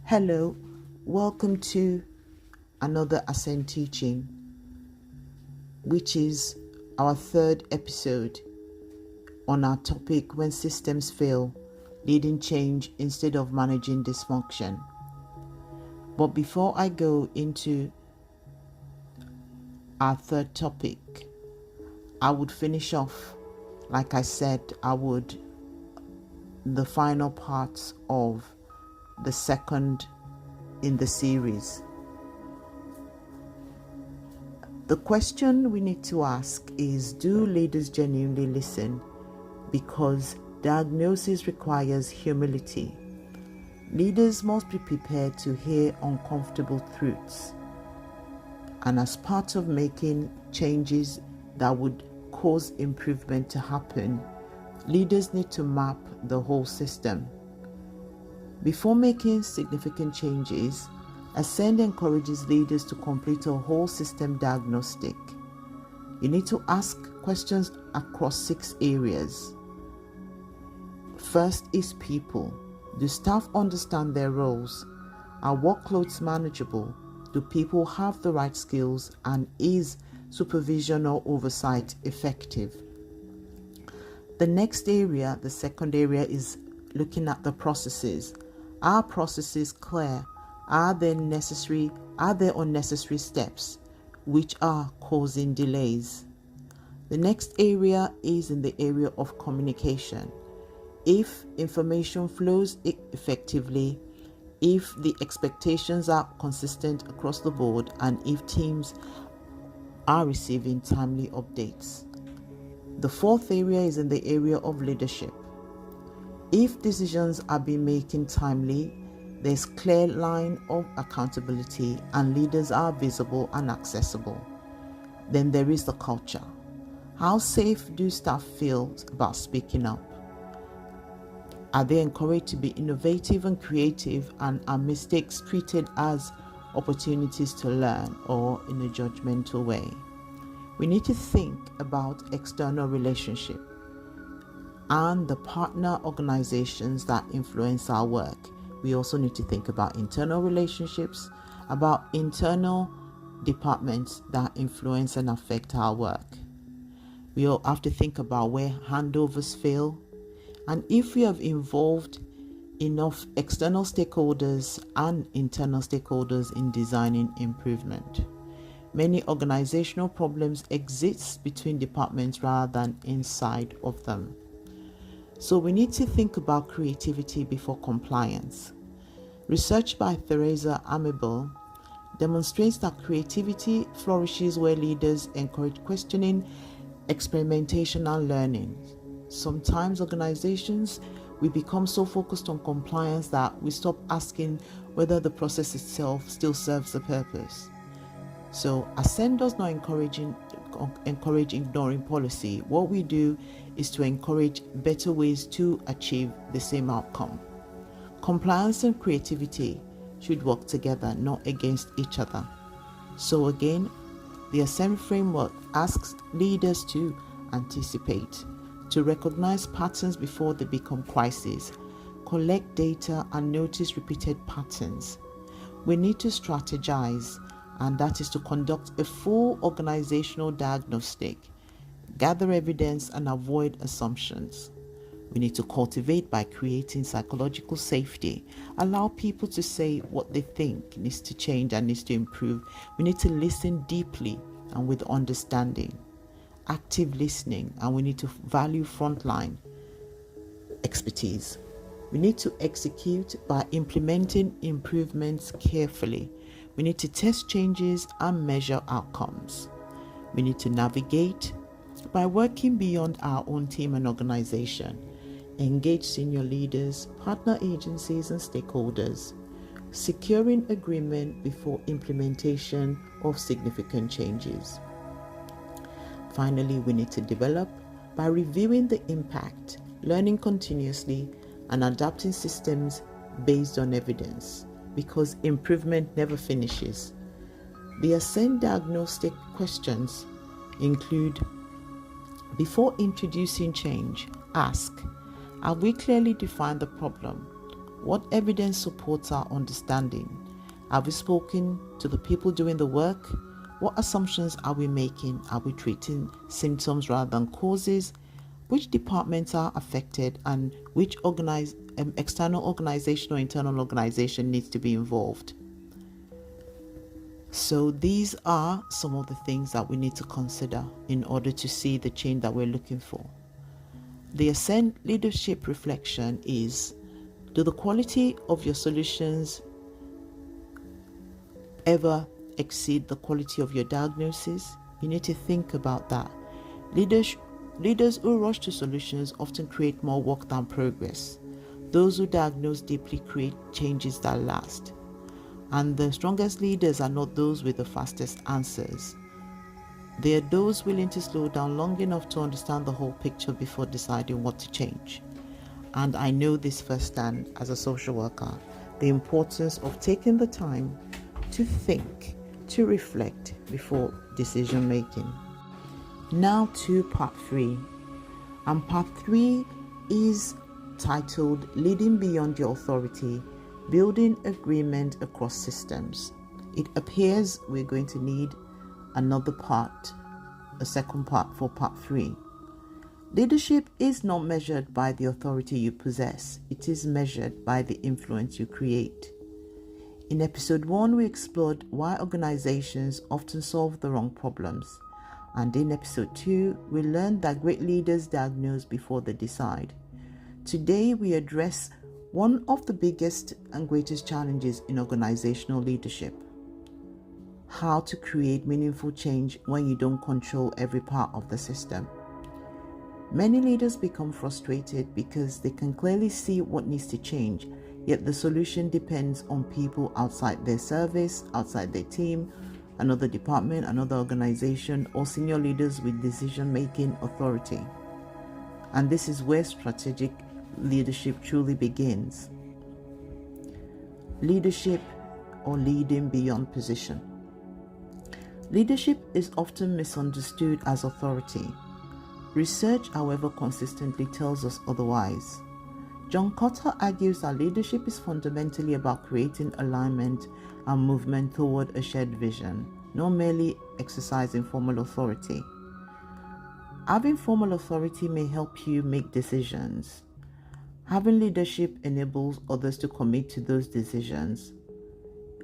Hello, welcome to another Ascend teaching, which is our third episode on our topic when systems fail, leading change instead of managing dysfunction. But before I go into our third topic, I would finish off, like I said I would, the final parts of the second in the series. The question we need to ask is, do leaders genuinely listen? Because diagnosis requires humility. Leaders must be prepared to hear uncomfortable truths. And as part of making changes that would cause improvement to happen, leaders need to map the whole system. Before making significant changes, Ascend encourages leaders to complete a whole system diagnostic. You need to ask questions across 6 areas. First is people. Do staff understand their roles? Are workloads manageable? Do people have the right skills? And is supervision or oversight effective? The next area, the second area, is looking at the processes. Are processes clear? Are there unnecessary steps which are causing delays? The next area is in the area of communication. If information flows effectively, if the expectations are consistent across the board, and if teams are receiving timely updates. The fourth area is in the area of leadership. If decisions are being made timely, there's clear line of accountability and leaders are visible and accessible. Then there is the culture. How safe do staff feel about speaking up? Are they encouraged to be innovative and creative, and are mistakes treated as opportunities to learn or in a judgmental way? We need to think about external relationship and the partner organizations that influence our work. We also need to think about internal relationships, about internal departments that influence and affect our work. We all have to think about where handovers fail, and if we have involved enough external stakeholders and internal stakeholders in designing improvement. Many organizational problems exist between departments rather than inside of them. So we need to think about creativity before compliance. Research by Theresa Amable demonstrates that creativity flourishes where leaders encourage questioning, experimentation, and learning. Sometimes organizations, we become so focused on compliance that we stop asking whether the process itself still serves the purpose. So Ascend does not encourage ignoring policy. What we do is to encourage better ways to achieve the same outcome. Compliance and creativity should work together, not against each other. So again, the Ascend framework asks leaders to anticipate, to recognize patterns before they become crises, collect data and notice repeated patterns. We need to strategize, and that is to conduct a full organizational diagnostic, gather evidence and avoid assumptions. We need to cultivate by creating psychological safety, allow people to say what they think needs to change and needs to improve. We need to listen deeply and with understanding, active listening, and we need to value frontline expertise. We need to execute by implementing improvements carefully. We need to test changes and measure outcomes. We need to navigate by working beyond our own team and organization, engage senior leaders, partner agencies, and stakeholders, securing agreement before implementation of significant changes. Finally, we need to develop by reviewing the impact, learning continuously, and adapting systems based on evidence, because improvement never finishes. The Ascend diagnostic questions include: before introducing change, ask, have we clearly defined the problem? What evidence supports our understanding? Have we spoken to the people doing the work? What assumptions are we making? Are we treating symptoms rather than causes? Which departments are affected, and which external organization or internal organization needs to be involved? So these are some of the things that we need to consider in order to see the change that we're looking for. The Ascend Leadership Reflection is, do the quality of your solutions ever exceed the quality of your diagnosis? You need to think about that. Leaders who rush to solutions often create more work than progress. Those who diagnose deeply create changes that last. And the strongest leaders are not those with the fastest answers. They are those willing to slow down long enough to understand the whole picture before deciding what to change. And I know this firsthand as a social worker, the importance of taking the time to think, to reflect before decision making. Now to part 3. And part 3 is titled Leading Beyond Your Authority, Building Agreement Across Systems. It appears we're going to need another part, a second part for part 3. Leadership is not measured by the authority you possess. It is measured by the influence you create. In episode 1, we explored why organizations often solve the wrong problems. And in episode 2, we learned that great leaders diagnose before they decide. Today, we address one of the biggest and greatest challenges in organizational leadership: how to create meaningful change when you don't control every part of the system. Many leaders become frustrated because they can clearly see what needs to change, yet the solution depends on people outside their service, outside their team, another department, another organization, or senior leaders with decision-making authority. And this is where strategic leadership truly begins. Leadership, or leading beyond position. Leadership is often misunderstood as authority. Research, however, consistently tells us otherwise. John Cotter argues that leadership is fundamentally about creating alignment and movement toward a shared vision, not merely exercising formal authority. Having formal authority may help you make decisions. Having leadership enables others to commit to those decisions.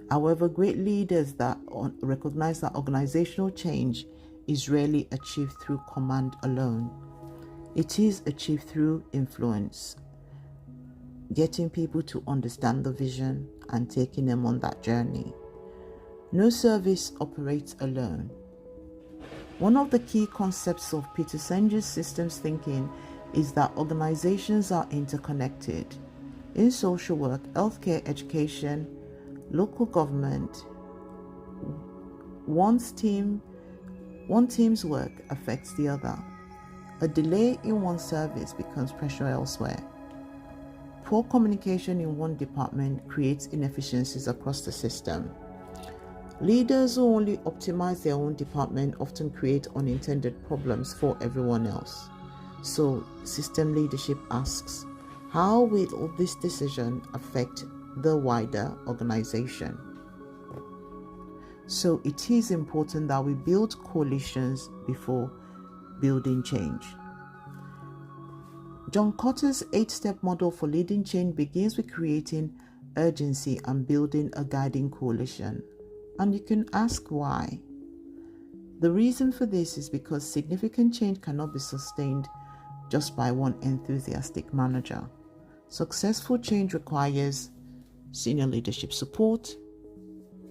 However, great leaders that recognize that organizational change is rarely achieved through command alone. It is achieved through influence, getting people to understand the vision and taking them on that journey. No service operates alone. One of the key concepts of Peter Senger's systems thinking is that organizations are interconnected. In social work, healthcare, education, local government, one team's work affects the other. A delay in one service becomes pressure elsewhere. Poor communication in one department creates inefficiencies across the system. Leaders who only optimize their own department often create unintended problems for everyone else. So, system leadership asks, how will this decision affect the wider organization? So, it is important that we build coalitions before building change. John Cotter's 8-step model for leading change begins with creating urgency and building a guiding coalition. And you can ask why. The reason for this is because significant change cannot be sustained just by one enthusiastic manager. Successful change requires senior leadership support,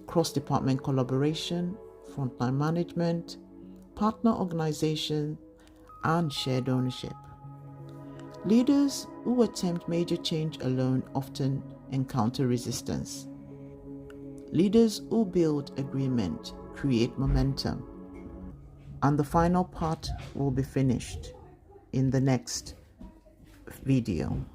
cross-department collaboration, frontline management, partner organization, and shared ownership. Leaders who attempt major change alone often encounter resistance. Leaders who build agreement create momentum. And the final part will be finished in the next video.